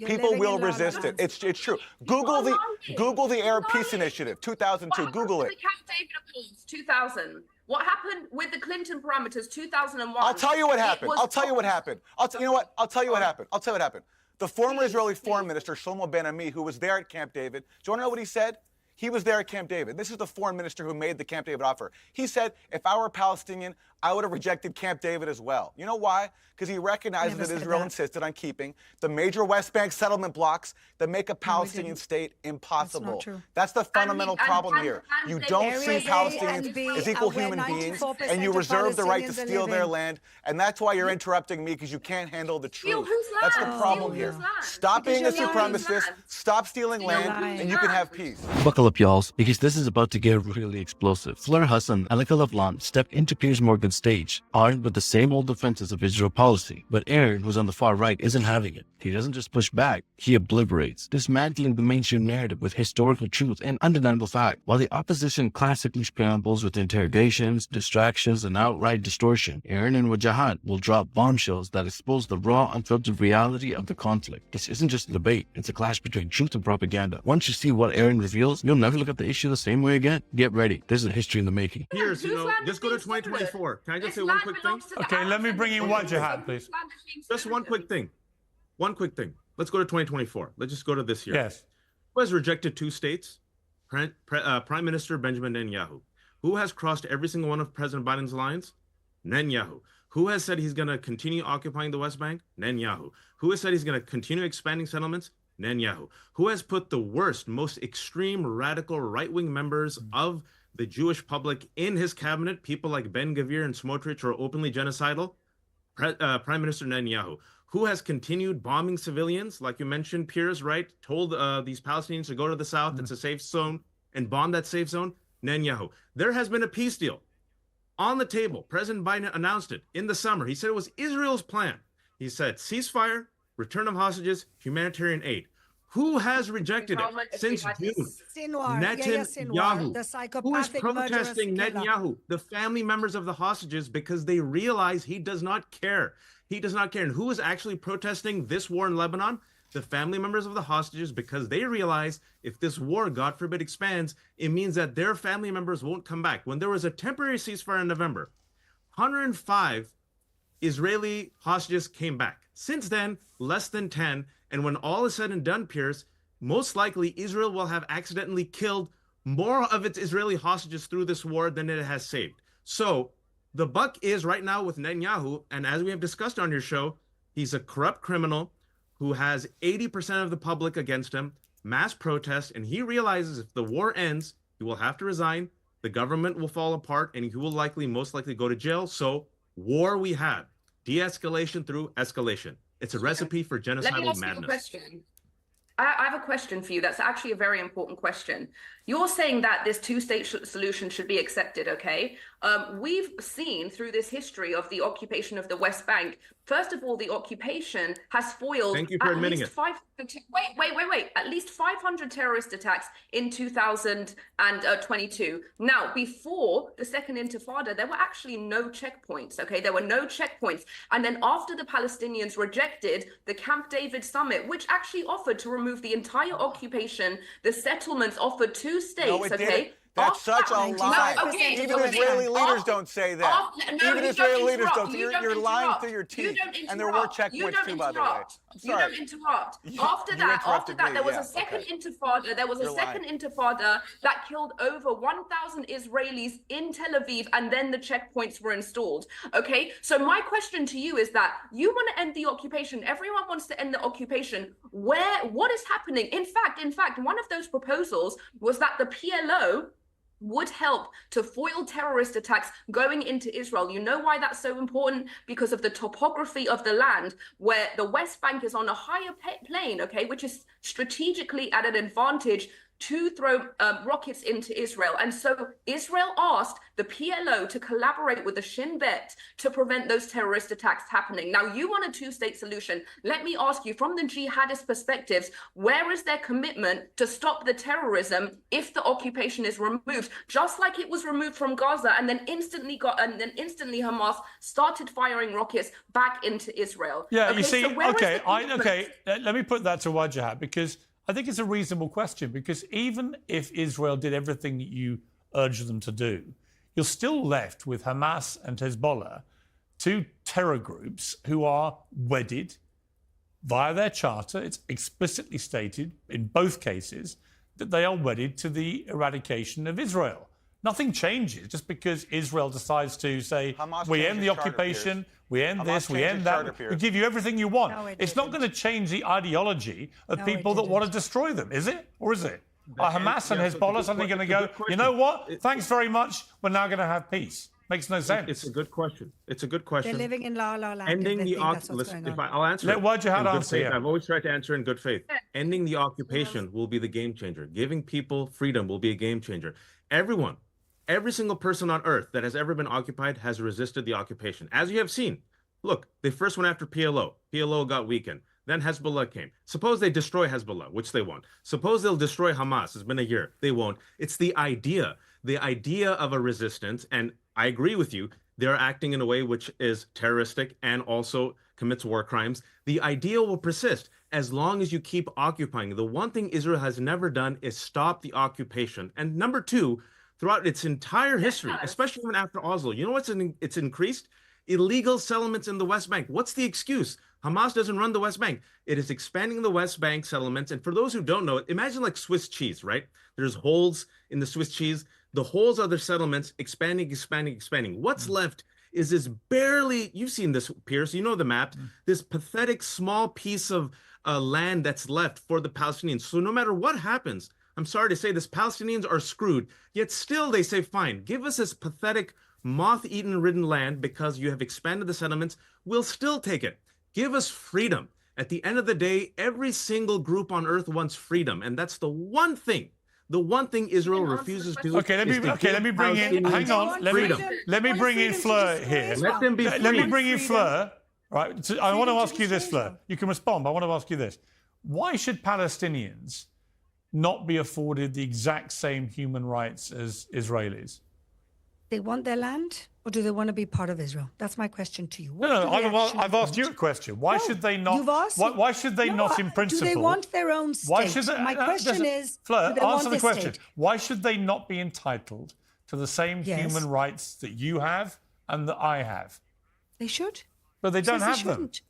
People will resist it. It's true. Google the Arab Peace Initiative, 2002. Google it. Camp David Accords, 2000. What happened with the Clinton parameters, 2001? I'll tell you what happened. I'll tell you what happened. You know what? I'll tell you what happened. I'll tell you what happened. The former Israeli Foreign Minister, Shlomo Ben-Ami, who was there at Camp David, do you want to know what he said? He was there at Camp David. This is the foreign minister who made the Camp David offer. He said, if I were Palestinian, I would have rejected Camp David as well. You know why? Because he recognizes that Israel insisted on keeping the major West Bank settlement blocks that make a Palestinian state impossible. That's not true. That's the fundamental problem here. You don't treat Palestinians as equal human beings, and you reserve the right to steal their land, and that's why you're interrupting me, because you can't handle the truth. That's the problem here. Stop being a supremacist, stop stealing land, and you can have peace. Buckle up, y'all, because this is about to get really explosive. Fleur, Hassan, Elica stepped into Piers Morgan's stage, armed with the same old defenses of Israel policy. But Aaron, who's on the far right, isn't having it. He doesn't just push back, he obliterates, dismantling the mainstream narrative with historical truth and undeniable fact. While the opposition classically scrambles with interrogations, distractions, and outright distortion, Aaron and Wajahat will drop bombshells that expose the raw, unfiltered reality of the conflict. This isn't just a debate, it's a clash between truth and propaganda. Once you see what Aaron reveals, you'll never look at the issue the same way again. Get ready. This is a history in the making. Piers, just go to 2024. Can I just say one quick thing? Okay, let me bring in Wajahat, please. Just one quick thing. One quick thing. Let's go to 2024. Let's just go to this year. Yes. Who has rejected 2 states? Prime Minister Benjamin Netanyahu. Who has crossed every single one of President Biden's lines? Netanyahu. Who has said he's going to continue occupying the West Bank? Netanyahu. Who has said he's going to continue expanding settlements? Netanyahu. Who has put the worst, most extreme, radical, right-wing members of the Jewish public in his cabinet? People like Ben Gvir and Smotrich are openly genocidal. Prime Minister Netanyahu. Who has continued bombing civilians, like you mentioned, Piers, right? Told these Palestinians to go to the south, it's a safe zone, and bomb that safe zone? Netanyahu. There has been a peace deal on the table. President Biden announced it in the summer. He said it was Israel's plan. He said ceasefire, return of hostages, humanitarian aid. Who has rejected it since June? Netanyahu. Who is protesting Netanyahu? The family members of the hostages, because they realize he does not care. He does not care. And who is actually protesting this war in Lebanon? The family members of the hostages, because they realize if this war, God forbid, expands, it means that their family members won't come back. When there was a temporary ceasefire in November, 105 Israeli hostages came back. Since then, less than 10. And when all is said and done, Piers, most likely Israel will have accidentally killed more of its Israeli hostages through this war than it has saved. So the buck is right now with Netanyahu. And as we have discussed on your show, he's a corrupt criminal who has 80% of the public against him, mass protest. And he realizes if the war ends, he will have to resign. The government will fall apart and he will most likely go to jail. So war we have, de-escalation through escalation. It's a recipe for genocidal madness. Let me ask you a question. I have a question for you. That's actually a very important question. You're saying that this two-state solution should be accepted, okay? We've seen through this history of the occupation of the West Bank, first of all, the occupation has foiled Thank you for admitting it. Wait. At least 500 terrorist attacks in 2022. Now, before the Second Intifada, there were actually no checkpoints, okay? There were no checkpoints. And then after the Palestinians rejected the Camp David summit, which actually offered to remove the entire occupation, the settlements offered 2 states, no, it okay? Didn't. That's such a lie. No, okay, even Israeli leaders don't say that. Even Israeli leaders don't. You're lying through your teeth. And there were checkpoints too, by the way. You don't interrupt. After that, there was a second intifada. There was a second intifada that killed over 1,000 Israelis in Tel Aviv, and then the checkpoints were installed. Okay, so my question to you is that you want to end the occupation. Everyone wants to end the occupation. What is happening? In fact, one of those proposals was that the PLO would help to foil terrorist attacks going into Israel. You know why that's so important? Because of the topography of the land, where the West Bank is on a higher plane, okay, which is strategically at an advantage to throw rockets into Israel. And so Israel asked the PLO to collaborate with the Shin Bet to prevent those terrorist attacks happening. Now, you want a two-state solution. Let me ask you, from the jihadist perspectives, where is their commitment to stop the terrorism if the occupation is removed? Just like it was removed from Gaza, and then instantly Hamas started firing rockets back into Israel. Yeah, okay, you see, so let me put that to Wajahat, because I think it's a reasonable question, because even if Israel did everything that you urge them to do, you're still left with Hamas and Hezbollah, two terror groups who are wedded via their charter. It's explicitly stated in both cases that they are wedded to the eradication of Israel. Nothing changes just because Israel decides to say, Hamas we changed end the its charter, occupation, Piers. we end Hamas this, we changed end its that. charter, We Piers. give you everything you want. No, It's not going to change the ideology of No, people it that want to didn't. destroy them, is it? Or is it? Are Hamas and Yeah, so Hezbollah it's a suddenly good going to go, question. you know what? Thanks very much. We're now going to have peace. Makes no sense. It's a good question. It's a good They're question. living in La La Land. Ending if they the think that's what's occupation. going on. I'll answer. Let it Wajahat in good answer, faith. yeah. I've always tried to answer in good faith. Ending the occupation will be the game changer. Giving people freedom will be a game changer. Everyone, every single person on earth that has ever been occupied has resisted the occupation. As you have seen, look, they first went after PLO. PLO got weakened. Then Hezbollah came. Suppose they destroy Hezbollah, which they won't. Suppose they'll destroy Hamas. It's been a year. They won't. It's the idea of a resistance. And I agree with you. They're acting in a way which is terroristic and also commits war crimes. The idea will persist as long as you keep occupying. The one thing Israel has never done is stop the occupation. And number two, throughout its entire history, especially even after Oslo, you know what's it's increased? Illegal settlements in the West Bank. What's the excuse? Hamas doesn't run the West Bank. It is expanding the West Bank settlements. And for those who don't know it, imagine like Swiss cheese, right? There's holes in the Swiss cheese. The holes are the settlements expanding. What's left is this barely, you've seen this, Piers, you know the map, this pathetic small piece of land that's left for the Palestinians. So no matter what happens, I'm sorry to say this, Palestinians are screwed. Yet still they say, fine, give us this pathetic moth-eaten ridden land because you have expanded the settlements. We'll still take it. Give us freedom. At the end of the day, every single group on earth wants freedom. And that's the one thing Israel refuses to. Okay, let me bring in. Hang on. Let me bring in Fleur here. Let them be free. Let me bring in Fleur. Right. So I want to ask you this, Fleur. You can respond, but I want to ask you this: why should Palestinians not be afforded the exact same human rights as Israelis? They want their land, or do they want to be part of Israel? That's my question to you. No, I've asked you a question. Why should they not? You've asked. Why should they not, in principle? Do they want their own state? Why should they, my question is, Fleur, do they want answer the this question. state? Why should they not be entitled to the same human rights that you have and that I have? They should. But they don't have them. Shouldn't.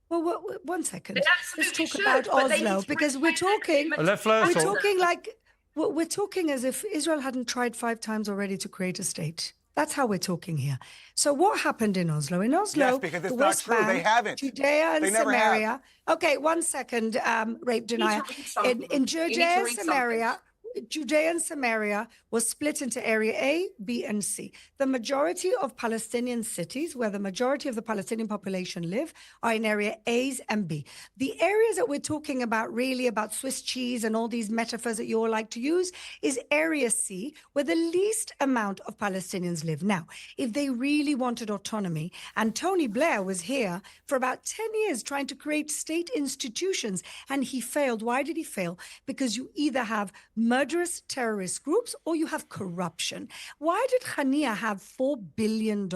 Well, one second. They Let's absolutely talk should, about but they need Oslo, to because we're respect their talking. commitment Let Fleur We're talk. talking like we're talking as if Israel hadn't tried 5 times already to create a state. That's how we're talking here. So what happened in Oslo? In Oslo, Yes, because it's the not West true. They Bank, haven't. Judea and They never have. Samaria. Okay, 1 second, rape denier. read something. In You Judea need to and read Samaria, Judea and Samaria was split into area A, B, and C. The majority of Palestinian cities, where the majority of the Palestinian population live, are in area A's and B. The areas that we're talking about, really about Swiss cheese and all these metaphors that you all like to use, is area C, where the least amount of Palestinians live. Now, if they really wanted autonomy, and Tony Blair was here for about 10 years trying to create state institutions, and he failed. Why did he fail? Because you either have murderous terrorist groups or you have corruption. Why did Khania have $4 billion?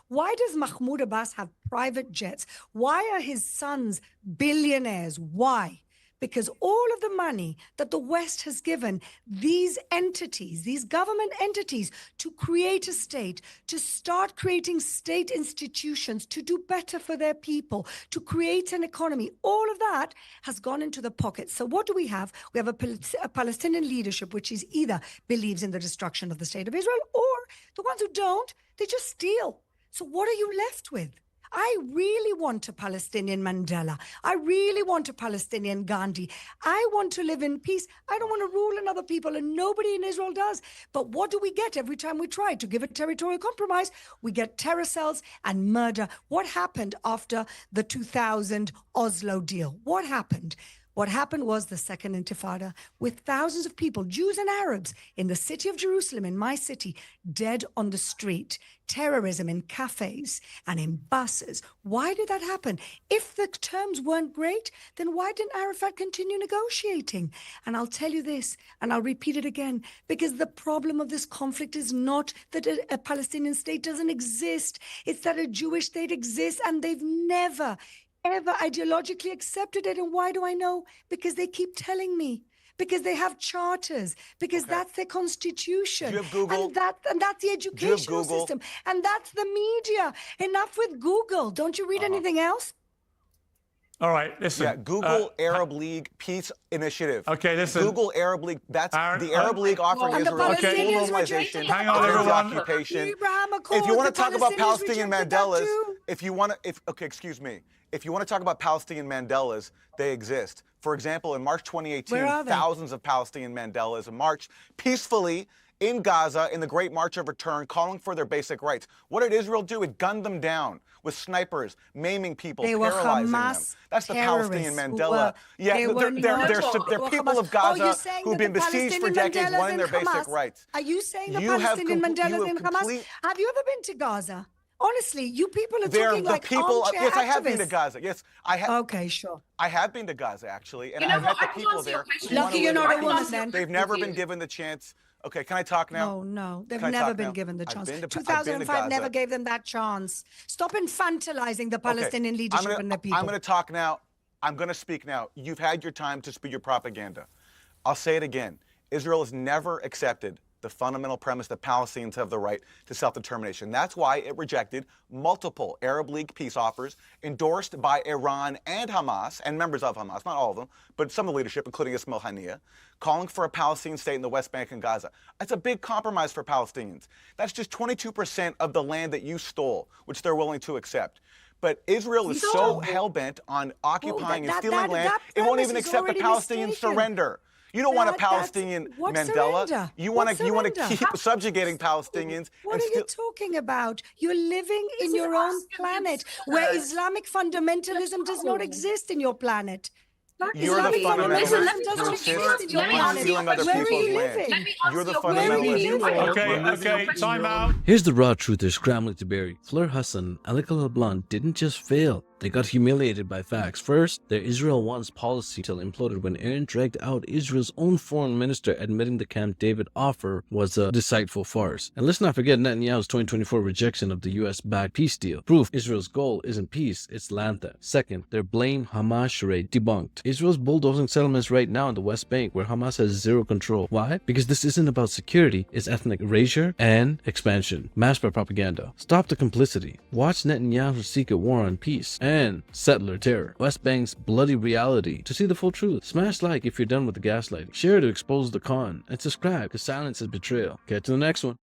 Why does Mahmoud Abbas have private jets? Why are his sons billionaires? Why? Because all of the money that the West has given these entities, these government entities, to create a state, to start creating state institutions, to do better for their people, to create an economy, all of that has gone into the pocket. So what do we have? We have a Palestinian leadership which is either believes in the destruction of the state of Israel, or the ones who don't, they just steal. So what are you left with? I really want a Palestinian Mandela. I really want a Palestinian Gandhi. I want to live in peace. I don't want to rule in other people, and nobody in Israel does. But what do we get every time we try to give a territorial compromise? We get terror cells and murder. What happened after the 2000 Oslo deal? What happened? What happened was the Second Intifada, with thousands of people, Jews and Arabs, in the city of Jerusalem, in my city, dead on the street, terrorism in cafes and in buses. Why did that happen? If the terms weren't great, then why didn't Arafat continue negotiating? And I'll tell you this, and I'll repeat it again, because the problem of this conflict is not that a Palestinian state doesn't exist. It's that a Jewish state exists, and they've never, ever ideologically accepted it. And why do I know? Because they keep telling me. Because they have charters, because that's their constitution. Do you have Google? And that's the educational system. And that's the media. Enough with Google. Don't you read anything else? All right, listen. Yeah, Google Arab League Peace Initiative. Okay, listen. Google Arab League. That's Aaron, the Arab League offering And the Israel full Palestinians normalization, Hang on, against the everyone. occupation. Abraham Accord, If you want the to talk about Palestinians Palestinian rejected that Mandelas, too. excuse me. If you want to talk about Palestinian Mandelas, they exist. For example, in March 2018, Where are they? thousands of Palestinian Mandelas marched peacefully in Gaza in the Great March of Return, calling for their basic rights. What did Israel do? It gunned them down with snipers, maiming people, They were paralyzing them. Hamas That's the Palestinian terrorists who Mandela. were- they were they're not- people of Oh, Gaza you're saying who've that been the besieged for Palestinian decades, Mandelas wanting their in basic Hamas? rights. Are you saying the You have Palestinian com- you Mandelas have in Hamas? complete- Have you ever been to Gaza? Honestly, you people are They're talking the like people. armchair Yes, I have been to activists. Gaza. Yes, I have. Okay, sure. I have been to Gaza actually, and You know I've what? met I the can people answer your there. question. who wanna Lucky you're live not their a woman lives. then. They've never been Confused. given the chance. Okay, can I talk now? No, they've Can I never talk been now? given the I've chance. been to 2005 never Gaza. gave them that chance. Stop infantilizing the Palestinian leadership and the people. I'm going to talk now. I'm going to speak now. You've had your time to speak your propaganda. I'll say it again. Israel has never accepted the fundamental premise that Palestinians have the right to self-determination. That's why it rejected multiple Arab League peace offers endorsed by Iran and Hamas, and members of Hamas, not all of them, but some of the leadership, including Ismail Haniyeh, calling for a Palestinian state in the West Bank and Gaza. That's a big compromise for Palestinians. That's just 22% of the land that you stole, which they're willing to accept. But Israel is so hell-bent on occupying and stealing land, it won't even premise is accept a already Palestinian mistaken. surrender. You don't want a That's- Palestinian what Mandela. surrender? You What want to surrender? keep subjugating Palestinians. What and are you talking about? You're living in is your own us planet against where us. Islamic fundamentalism does not exist in your planet. You're the Islamic fundamentalists fundamentalism who doesn't insist exist in your Let me on ask planet. you a stealing other Where are people's you land. living? Let me You're ask the you a Where are you question. living? Okay, time out. Here's the raw truth they're scrambling to bury. Fleur, Hassan, Elica didn't just fail. They got humiliated by facts. First, their Israel Once policy until imploded when Aaron dragged out Israel's own foreign minister admitting the Camp David offer was a deceitful farce. And let's not forget Netanyahu's 2024 rejection of the US-backed peace deal. Proof Israel's goal isn't peace, it's land theft. Second, their blame Hamas charade debunked. Israel's bulldozing settlements right now in the West Bank where Hamas has zero control. Why? Because this isn't about security, it's ethnic erasure and expansion. Masked by propaganda. Stop the complicity. Watch Netanyahu's secret war on peace and settler terror. West Bank's bloody reality. To see the full truth, smash like if you're done with the gaslighting. Share to expose the con, and subscribe because silence is betrayal. Get to the next one.